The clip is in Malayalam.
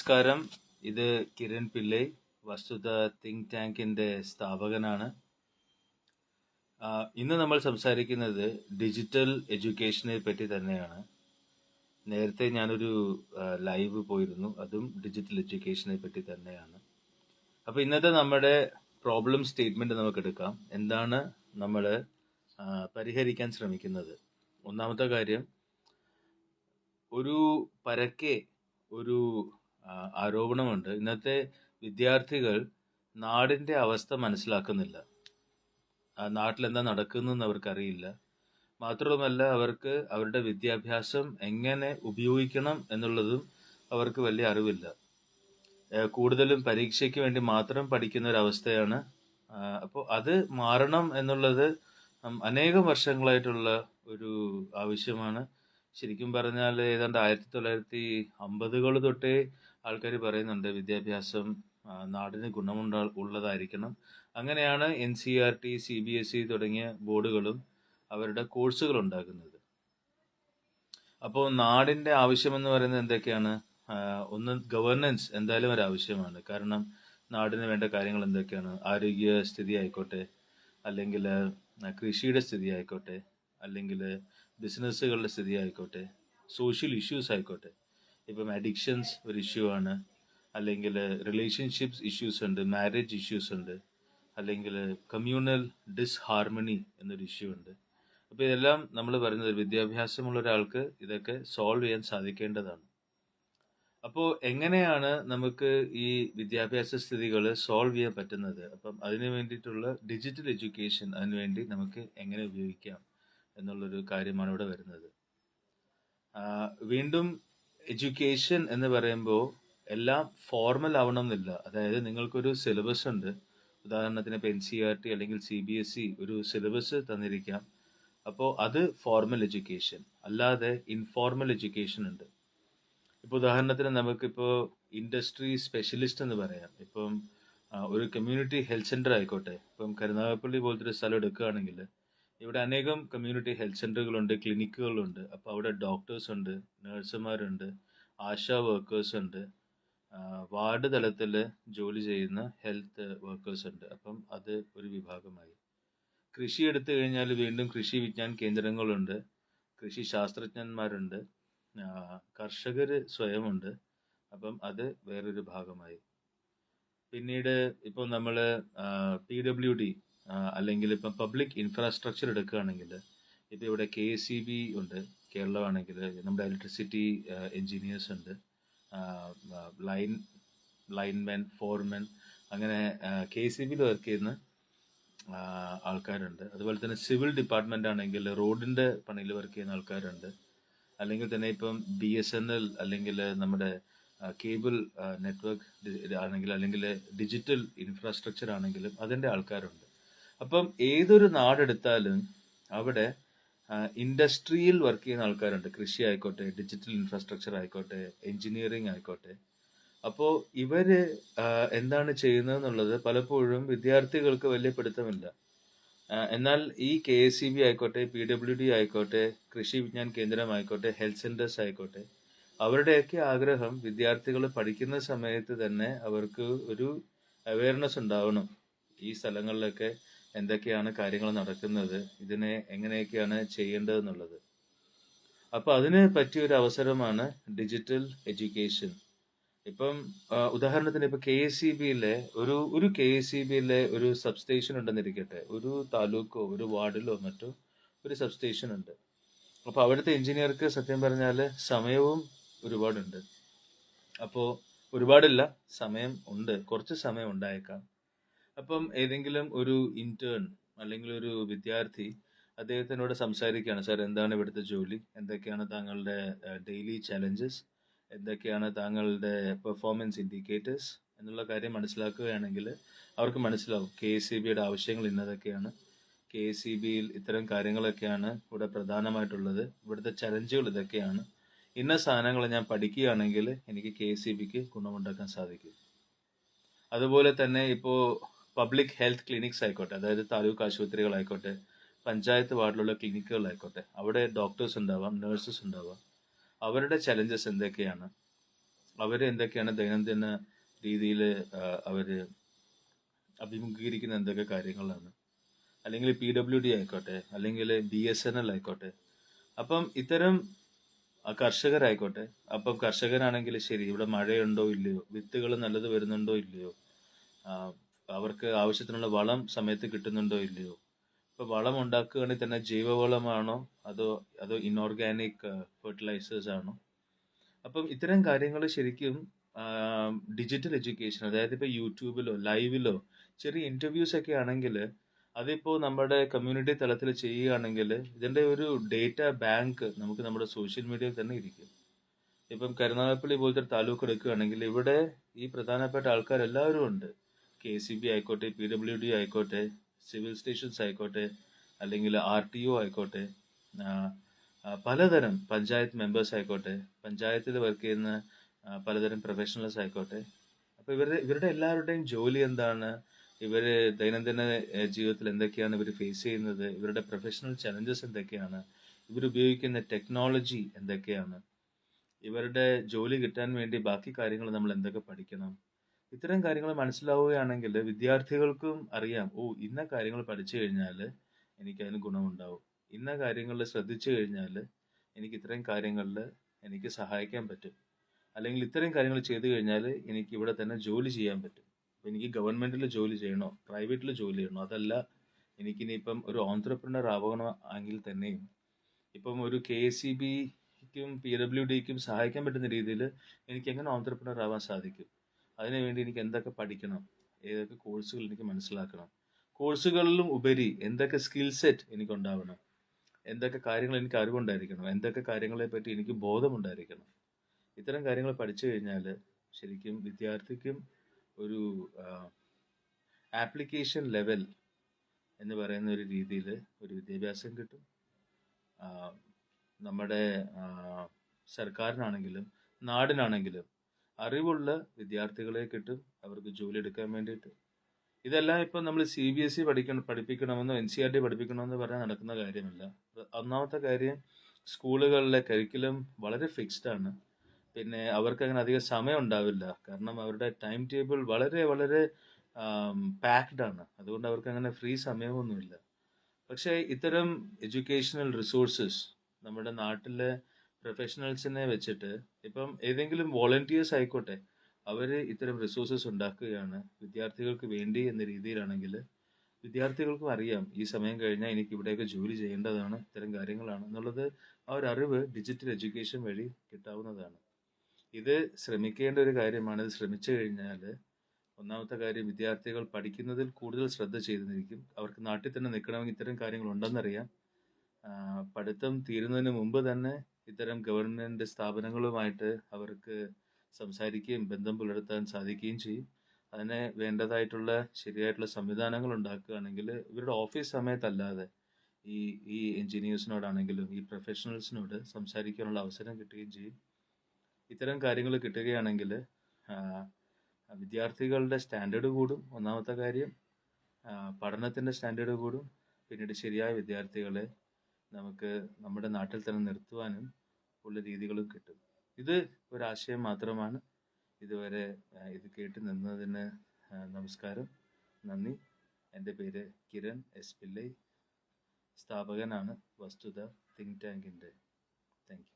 നമസ്കാരം. ഇത് കിരൺ പിള്ളൈ, വസ്തുത തിങ്ക് ടാങ്കിന്റെ സ്ഥാപകനാണ്. ഇന്ന് നമ്മൾ സംസാരിക്കുന്നത് ഡിജിറ്റൽ എഡ്യൂക്കേഷനെ പറ്റി തന്നെയാണ്. നേരത്തെ ഞാനൊരു ലൈവ് പോയിരുന്നു, അതും ഡിജിറ്റൽ എഡ്യൂക്കേഷനെ പറ്റി തന്നെയാണ്. അപ്പോൾ ഇന്നത്തെ നമ്മുടെ പ്രോബ്ലം സ്റ്റേറ്റ്മെന്റ് നമുക്ക് എടുക്കാം. എന്താണ് നമ്മൾ പരിഹരിക്കാൻ ശ്രമിക്കുന്നത്? ഒന്നാമത്തെ കാര്യം, ഒരു പരക്കെ ഒരു ആരോപണമുണ്ട്. ഇന്നത്തെ വിദ്യാർത്ഥികൾ നാടിന്റെ അവസ്ഥ മനസ്സിലാക്കുന്നില്ല. നാട്ടിൽ എന്താ നടക്കുന്നതെന്ന് അവർക്കറിയില്ല. മാത്രവുമല്ല, അവർക്ക് അവരുടെ വിദ്യാഭ്യാസം എങ്ങനെ ഉപയോഗിക്കണം എന്നുള്ളതും അവർക്ക് വലിയ അറിവില്ല. കൂടുതലും പരീക്ഷയ്ക്ക് വേണ്ടി മാത്രം പഠിക്കുന്ന ഒരു അവസ്ഥയാണ്. അപ്പോൾ അത് മാറണം എന്നുള്ളത് അനേകം വർഷങ്ങളായിട്ടുള്ള ഒരു ആവശ്യമാണ്. ശരിക്കും പറഞ്ഞാൽ ഏതാണ്ട് 1950 തൊട്ടേ ആൾക്കാർ പറയുന്നുണ്ട് വിദ്യാഭ്യാസം നാടിന് ഉള്ളതായിരിക്കണം. അങ്ങനെയാണ് NCERT, CBSE തുടങ്ങിയ ബോർഡുകളും അവരുടെ കോഴ്സുകൾ ഉണ്ടാക്കുന്നത്. അപ്പോൾ നാടിന്റെ ആവശ്യമെന്ന് പറയുന്നത് എന്തൊക്കെയാണ്? ഒന്ന്, ഗവേണൻസ് എന്തായാലും ഒരു ആവശ്യമാണ്. കാരണം നാടിന് വേണ്ട കാര്യങ്ങൾ എന്തൊക്കെയാണ്? ആരോഗ്യ സ്ഥിതി ആയിക്കോട്ടെ, അല്ലെങ്കിൽ കൃഷിയുടെ സ്ഥിതി ആയിക്കോട്ടെ, അല്ലെങ്കിൽ ബിസിനസ്സുകളുടെ സ്ഥിതി ആയിക്കോട്ടെ, സോഷ്യൽ ഇഷ്യൂസ് ആയിക്കോട്ടെ. ഇപ്പം അഡിക്ഷൻസ് ഒരു ഇഷ്യൂ ആണ്, അല്ലെങ്കിൽ റിലേഷൻഷിപ്സ് ഇഷ്യൂസ് ഉണ്ട്, മാരേജ് ഇഷ്യൂസ് ഉണ്ട്, അല്ലെങ്കിൽ കമ്മ്യൂണൽ ഡിസ്ഹാർമണി എന്നൊരു ഇഷ്യൂ ഉണ്ട്. അപ്പോൾ ഇതെല്ലാം നമ്മൾ പറയുന്നത് വിദ്യാഭ്യാസമുള്ള ഒരാൾക്ക് ഇതൊക്കെ സോൾവ് ചെയ്യാൻ സാധിക്കേണ്ടതാണ്. അപ്പോൾ എങ്ങനെയാണ് നമുക്ക് ഈ വിദ്യാഭ്യാസ സ്ഥിതികൾ സോൾവ് ചെയ്യാൻ പറ്റുന്നത്? അപ്പം അതിനു വേണ്ടിയിട്ടുള്ള ഡിജിറ്റൽ എഡ്യൂക്കേഷൻ അതിനുവേണ്ടി നമുക്ക് എങ്ങനെ ഉപയോഗിക്കാം എന്നുള്ളൊരു കാര്യമാണ് ഇവിടെ വരുന്നത്. വീണ്ടും എഡ്യൂക്കേഷൻ എന്ന് പറയുമ്പോൾ എല്ലാം ഫോർമൽ ആവണം എന്നില്ല. അതായത് നിങ്ങൾക്കൊരു സിലബസ് ഉണ്ട്. ഉദാഹരണത്തിന് ഇപ്പോൾ NCERT അല്ലെങ്കിൽ CBSE ഒരു സിലബസ് തന്നിരിക്കാം. അപ്പോൾ അത് ഫോർമൽ എഡ്യൂക്കേഷൻ. അല്ലാതെ ഇൻഫോർമൽ എഡ്യൂക്കേഷൻ ഉണ്ട്. ഇപ്പോൾ ഉദാഹരണത്തിന് നമുക്കിപ്പോൾ ഇൻഡസ്ട്രി സ്പെഷ്യലിസ്റ്റ് എന്ന് പറയാം. ഇപ്പം ഒരു കമ്മ്യൂണിറ്റി ഹെൽത്ത് സെന്റർ ആയിക്കോട്ടെ. ഇപ്പം കരുനാഗപ്പള്ളി പോലത്തെ ഒരു സ്ഥലം എടുക്കുകയാണെങ്കിൽ ഇവിടെ അനേകം കമ്മ്യൂണിറ്റി ഹെൽത്ത് സെന്ററുകളുണ്ട്, ക്ലിനിക്കുകളുണ്ട്. അപ്പോൾ അവിടെ ഡോക്ടേഴ്സ് ഉണ്ട്, നഴ്സുമാരുണ്ട്, ആശാ വർക്കേഴ്സ് ഉണ്ട്, വാർഡ് തലത്തിൽ ജോലി ചെയ്യുന്ന ഹെൽത്ത് വർക്കേഴ്സ് ഉണ്ട്. അപ്പം അത് ഒരു വിഭാഗമായി. കൃഷി എടുത്തു കഴിഞ്ഞാൽ വീണ്ടും കൃഷി വിജ്ഞാൻ കേന്ദ്രങ്ങളുണ്ട്, കൃഷി ശാസ്ത്രജ്ഞന്മാരുണ്ട്, കർഷകർ സ്വയമുണ്ട്. അപ്പം അത് വേറൊരു ഭാഗമായി. പിന്നീട് ഇപ്പോൾ നമ്മൾ PWD അല്ലെങ്കിൽ ഇപ്പം പബ്ലിക് ഇൻഫ്രാസ്ട്രക്ചർ എടുക്കുകയാണെങ്കിൽ ഇപ്പോൾ ഇവിടെ KSEB ഉണ്ട്, കേരളമാണെങ്കിൽ നമ്മുടെ ഇലക്ട്രിസിറ്റി എൻജിനീയേഴ്സ് ഉണ്ട്, ലൈൻമെൻ, ഫോർമെൻ, അങ്ങനെ KSEBയിൽ വർക്ക് ചെയ്യുന്ന ആൾക്കാരുണ്ട്. അതുപോലെ തന്നെ സിവിൽ ഡിപ്പാർട്ട്മെന്റ് ആണെങ്കിൽ റോഡിന്റെ പണിയിൽ വർക്ക് ചെയ്യുന്ന ആൾക്കാരുണ്ട്. അല്ലെങ്കിൽ തന്നെ ഇപ്പം BSNL അല്ലെങ്കിൽ നമ്മുടെ കേബിൾ നെറ്റ്വർക്ക് ആണെങ്കിൽ, അല്ലെങ്കിൽ ഡിജിറ്റൽ ഇൻഫ്രാസ്ട്രക്ചർ ആണെങ്കിലും അതിൻ്റെ ആൾക്കാരുണ്ട്. അപ്പം ഏതൊരു നാടെടുത്താലും അവിടെ ഇൻഡസ്ട്രിയിൽ വർക്ക് ചെയ്യുന്ന ആൾക്കാരുണ്ട്. കൃഷി ആയിക്കോട്ടെ, ഡിജിറ്റൽ ഇൻഫ്രാസ്ട്രക്ചർ ആയിക്കോട്ടെ, എഞ്ചിനീയറിംഗ് ആയിക്കോട്ടെ. അപ്പോൾ ഇവര് എന്താണ് ചെയ്യുന്നതെന്നുള്ളത് പലപ്പോഴും വിദ്യാർത്ഥികൾക്ക് വലിയ പിടുത്തമില്ല. എന്നാൽ ഈ KSEB ആയിക്കോട്ടെ, PWD ആയിക്കോട്ടെ, കൃഷി വിജ്ഞാൻ കേന്ദ്രം ആയിക്കോട്ടെ, ഹെൽത്ത് സെന്റേഴ്സ് ആയിക്കോട്ടെ, അവരുടെയൊക്കെ ആഗ്രഹം വിദ്യാർത്ഥികൾ പഠിക്കുന്ന സമയത്ത് തന്നെ അവർക്ക് ഒരു അവയർനെസ് ഉണ്ടാവണം. ഈ സ്ഥലങ്ങളിലൊക്കെ എന്തൊക്കെയാണ് കാര്യങ്ങൾ നടക്കുന്നത്, ഇതിനെ എങ്ങനെയൊക്കെയാണ് ചെയ്യേണ്ടതെന്നുള്ളത്. അപ്പൊ അതിന് പറ്റിയൊരു അവസരമാണ് ഡിജിറ്റൽ എഡ്യൂക്കേഷൻ. ഇപ്പം ഉദാഹരണത്തിന് ഇപ്പൊ KSEBയിലെ ഒരു KSEBയിലെ ഒരു സബ്സ്റ്റേഷൻ ഉണ്ടെന്നിരിക്കട്ടെ. ഒരു താലൂക്കോ ഒരു വാർഡിലോ മറ്റോ ഒരു സബ്സ്റ്റേഷൻ ഉണ്ട്. അപ്പൊ അവിടുത്തെ എഞ്ചിനീയർക്ക് സത്യം പറഞ്ഞാല് സമയവും ഒരുപാടുണ്ട്. അപ്പോൾ ഒരുപാടില്ല, സമയം ഉണ്ട്, കുറച്ച് സമയം ഉണ്ടായേക്കാം. അപ്പം ഏതെങ്കിലും ഒരു ഇന്റേൺ അല്ലെങ്കിൽ ഒരു വിദ്യാർത്ഥി അദ്ദേഹത്തിനോട് സംസാരിക്കുകയാണ്, സാർ എന്താണ് ഇവിടുത്തെ ജോലി, എന്തൊക്കെയാണ് താങ്കളുടെ ഡെയിലി ചലഞ്ചസ്, എന്തൊക്കെയാണ് താങ്കളുടെ പെർഫോമൻസ് ഇൻഡിക്കേറ്റേഴ്സ് എന്നുള്ള കാര്യം മനസ്സിലാക്കുകയാണെങ്കിൽ അവർക്ക് മനസ്സിലാവും KSEBയുടെ ആവശ്യങ്ങൾ ഇന്നതൊക്കെയാണ്, KSEBയിൽ ഇത്തരം കാര്യങ്ങളൊക്കെയാണ് ഇവിടെ പ്രധാനമായിട്ടുള്ളത്, ഇവിടുത്തെ ചലഞ്ചുകൾ ഇതൊക്കെയാണ്, ഇന്ന സാധനങ്ങൾ ഞാൻ പഠിക്കുകയാണെങ്കിൽ എനിക്ക് KSEBക്ക് ഗുണമുണ്ടാക്കാൻ സാധിക്കും. അതുപോലെ തന്നെ ഇപ്പോൾ പബ്ലിക് ഹെൽത്ത് ക്ലിനിക്സ് ആയിക്കോട്ടെ, അതായത് താലൂക്ക് ആശുപത്രികളായിക്കോട്ടെ, പഞ്ചായത്ത് വാർഡിലുള്ള ക്ലിനിക്കുകളായിക്കോട്ടെ, അവിടെ ഡോക്ടേഴ്സ് ഉണ്ടാവാം, നഴ്സസ് ഉണ്ടാവാം. അവരുടെ ചലഞ്ചസ് എന്തൊക്കെയാണ്, അവർ എന്തൊക്കെയാണ് ദൈനംദിന രീതിയിൽ അവർ അഭിമുഖീകരിക്കുന്ന എന്തൊക്കെ കാര്യങ്ങളാണ്, അല്ലെങ്കിൽ PWD ആയിക്കോട്ടെ, അല്ലെങ്കിൽ BSNL ആയിക്കോട്ടെ. അപ്പം ഇത്തരം കർഷകരായിക്കോട്ടെ. അപ്പം കർഷകനാണെങ്കിൽ ശരി, ഇവിടെ മഴയുണ്ടോ ഇല്ലയോ, വിത്തുകൾ നല്ലത് വരുന്നുണ്ടോ ഇല്ലയോ, ആ, അവർക്ക് ആവശ്യത്തിനുള്ള വളം സമയത്ത് കിട്ടുന്നുണ്ടോ ഇല്ലയോ. ഇപ്പൊ വളം ഉണ്ടാക്കുകയാണെങ്കിൽ തന്നെ ജൈവവളമാണോ അതോ അതോ ഇൻഓർഗാനിക് ഫെർട്ടിലൈസേഴ്സ് ആണോ. അപ്പം ഇത്തരം കാര്യങ്ങൾ ശരിക്കും ഡിജിറ്റൽ എഡ്യൂക്കേഷൻ, അതായത് ഇപ്പൊ യൂട്യൂബിലോ ലൈവിലോ ചെറിയ ഇന്റർവ്യൂസ് ഒക്കെ ആണെങ്കിൽ, അതിപ്പോ നമ്മുടെ കമ്മ്യൂണിറ്റി തലത്തിൽ ചെയ്യുകയാണെങ്കിൽ ഇതിന്റെ ഒരു ഡേറ്റ ബാങ്ക് നമുക്ക് നമ്മുടെ സോഷ്യൽ മീഡിയയിൽ തന്നെ ഇരിക്കും. ഇപ്പം കരുനാഗപ്പള്ളി പോലത്തെ ഒരു താലൂക്ക് എടുക്കുകയാണെങ്കിൽ ഇവിടെ ഈ പ്രധാനപ്പെട്ട ആൾക്കാർ എല്ലാവരും ഉണ്ട്. KCB ആയിക്കോട്ടെ, PWD ആയിക്കോട്ടെ, സിവിൽ സ്റ്റേഷൻസ് ആയിക്കോട്ടെ, അല്ലെങ്കിൽ RTO ആയിക്കോട്ടെ, പലതരം പഞ്ചായത്ത് മെമ്പേഴ്സ് ആയിക്കോട്ടെ, പഞ്ചായത്തിൽ വർക്ക് ചെയ്യുന്ന പലതരം പ്രൊഫഷണൽസ് ആയിക്കോട്ടെ. അപ്പൊ ഇവരുടെ എല്ലാവരുടെയും ജോലി എന്താണ്, ഇവര് ദൈനംദിന ജീവിതത്തിൽ എന്തൊക്കെയാണ് ഇവർ ഫേസ് ചെയ്യുന്നത്, ഇവരുടെ പ്രൊഫഷണൽ ചലഞ്ചസ് എന്തൊക്കെയാണ്, ഇവരുപയോഗിക്കുന്ന ടെക്നോളജി എന്തൊക്കെയാണ്, ഇവരുടെ ജോലി കിട്ടാൻ വേണ്ടി ബാക്കി കാര്യങ്ങൾ നമ്മൾ എന്തൊക്കെ പഠിക്കണം. ഇത്തരം കാര്യങ്ങൾ മനസ്സിലാവുകയാണെങ്കിൽ വിദ്യാർത്ഥികൾക്കും അറിയാം, ഓ ഇന്ന കാര്യങ്ങൾ പഠിച്ചു കഴിഞ്ഞാൽ എനിക്ക് അതിന് ഗുണമുണ്ടാവും, ഇന്ന കാര്യങ്ങളിൽ ശ്രദ്ധിച്ചു കഴിഞ്ഞാൽ എനിക്ക് ഇത്രയും കാര്യങ്ങളിൽ എനിക്ക് സഹായിക്കാൻ പറ്റും, അല്ലെങ്കിൽ ഇത്തരം കാര്യങ്ങൾ ചെയ്തു കഴിഞ്ഞാൽ എനിക്ക് ഇവിടെ തന്നെ ജോലി ചെയ്യാൻ പറ്റും. അപ്പം എനിക്ക് ഗവൺമെന്റിൽ ജോലി ചെയ്യണോ പ്രൈവറ്റിൽ ജോലി ചെയ്യണോ, അതല്ല എനിക്കിനിയിപ്പം ഒരു ഓൺട്രപ്രണർ ആവണോ എങ്കിൽ തന്നെയും ഇപ്പം ഒരു KCBക്കും PWDക്കും സഹായിക്കാൻ പറ്റുന്ന രീതിയിൽ എനിക്ക് എങ്ങനെ ഓൺട്രപ്രണർ ആവാൻ സാധിക്കും, അതിനുവേണ്ടി എനിക്ക് എന്തൊക്കെ പഠിക്കണം, ഏതൊക്കെ കോഴ്സുകൾ എനിക്ക് മനസ്സിലാക്കണം, കോഴ്സുകളിലും ഉപരി എന്തൊക്കെ സ്കിൽ സെറ്റ് എനിക്ക് ഉണ്ടാവണം, എന്തൊക്കെ കാര്യങ്ങൾ എനിക്ക് അറിവുണ്ടായിരിക്കണം, എന്തൊക്കെ കാര്യങ്ങളെ പറ്റി എനിക്ക് ബോധമുണ്ടായിരിക്കണം. ഇത്തരം കാര്യങ്ങൾ പഠിച്ചു കഴിഞ്ഞാൽ ശരിക്കും വിദ്യാർത്ഥിക്കും ഒരു ആപ്ലിക്കേഷൻ ലെവൽ എന്ന് പറയുന്ന ഒരു രീതിയിൽ ഒരു വിദ്യാഭ്യാസം കിട്ടും. നമ്മുടെ സർക്കാരിനാണെങ്കിലും നാടിനാണെങ്കിലും അറിവുള്ള വിദ്യാർത്ഥികളെ കിട്ടും, അവർക്ക് ജോലി എടുക്കാൻ വേണ്ടിയിട്ട്. ഇതെല്ലാം ഇപ്പം നമ്മൾ CBSE പഠിപ്പിക്കണമെന്നോ NCERT പഠിപ്പിക്കണമെന്നോ പറഞ്ഞാൽ നടക്കുന്ന കാര്യമല്ല. ഒന്നാമത്തെ കാര്യം, സ്കൂളുകളിലെ കരിക്കുലം വളരെ ഫിക്സ്ഡ് ആണ്. പിന്നെ അവർക്ക് അങ്ങനെ അധികം സമയം ഉണ്ടാവില്ല, കാരണം അവരുടെ ടൈം ടേബിൾ വളരെ വളരെ പാക്ഡ് ആണ്. അതുകൊണ്ട് അവർക്ക് അങ്ങനെ ഫ്രീ സമയമൊന്നുമില്ല. പക്ഷേ ഇത്തരം എഡ്യൂക്കേഷണൽ റിസോഴ്സസ് നമ്മുടെ നാട്ടിലെ പ്രൊഫഷണൽസിനെ വെച്ചിട്ട് ഇപ്പം ഏതെങ്കിലും വോളണ്ടിയേഴ്സ് ആയിക്കോട്ടെ, അവർ ഇത്തരം റിസോഴ്സസ് ഉണ്ടാക്കുകയാണ് വിദ്യാർത്ഥികൾക്ക് വേണ്ടി എന്ന രീതിയിലാണെങ്കിൽ വിദ്യാർത്ഥികൾക്കും അറിയാം ഈ സമയം കഴിഞ്ഞാൽ എനിക്ക് ഇവിടെയൊക്കെ ജോലി ചെയ്യേണ്ടതാണ്, ഇത്തരം കാര്യങ്ങളാണ് എന്നുള്ളത്. ആ ഒരു അറിവ് ഡിജിറ്റൽ എഡ്യൂക്കേഷൻ വഴി കിട്ടാവുന്നതാണ്. ഇത് ശ്രമിക്കേണ്ട ഒരു കാര്യമാണ്. ഇത് ശ്രമിച്ചു കഴിഞ്ഞാൽ ഒന്നാമത്തെ കാര്യം, വിദ്യാർത്ഥികൾ പഠിക്കുന്നതിൽ കൂടുതൽ ശ്രദ്ധ ചെയ്തിരിക്കും. അവർക്ക് നാട്ടിൽ തന്നെ നിൽക്കണമെങ്കിൽ ഇത്തരം കാര്യങ്ങൾ ഉണ്ടെന്നറിയാം. പഠിത്തം തീരുന്നതിന് മുമ്പ് തന്നെ ഇത്തരം ഗവൺമെന്റ് സ്ഥാപനങ്ങളുമായിട്ട് അവർക്ക് സംസാരിക്കുകയും ബന്ധം പുലർത്താൻ സാധിക്കുകയും ചെയ്യും. അതിന് വേണ്ടതായിട്ടുള്ള ശരിയായിട്ടുള്ള സംവിധാനങ്ങൾ ഉണ്ടാക്കുകയാണെങ്കിൽ ഇവരുടെ ഓഫീസ് സമയത്തല്ലാതെ ഈ ഈ എഞ്ചിനീയേഴ്സിനോടാണെങ്കിലും ഈ പ്രൊഫഷണൽസിനോട് സംസാരിക്കാനുള്ള അവസരം കിട്ടുകയും ചെയ്യും. ഇത്തരം കാര്യങ്ങൾ കിട്ടുകയാണെങ്കിൽ വിദ്യാർത്ഥികളുടെ സ്റ്റാൻഡേർഡ് കൂടും. ഒന്നാമത്തെ കാര്യം, പഠനത്തിൻ്റെ സ്റ്റാൻഡേർഡ് കൂടും. പിന്നീട് ശരിയായ വിദ്യാർത്ഥികളെ നമുക്ക് നമ്മുടെ നാട്ടിൽ തന്നെ നിർത്തുവാനും ഉള്ള രീതികളും കിട്ടും. ഇത് ഒരാശയം മാത്രമാണ്. ഇതുവരെ ഇത് കേട്ട് നിന്നതിന് നമസ്കാരം, നന്ദി. എൻ്റെ പേര് കിരൺ S. പിള്ളൈ, സ്ഥാപകനാണ് വസ്തുത തിങ്ക് ടാങ്കിൻ്റെ. Thank U.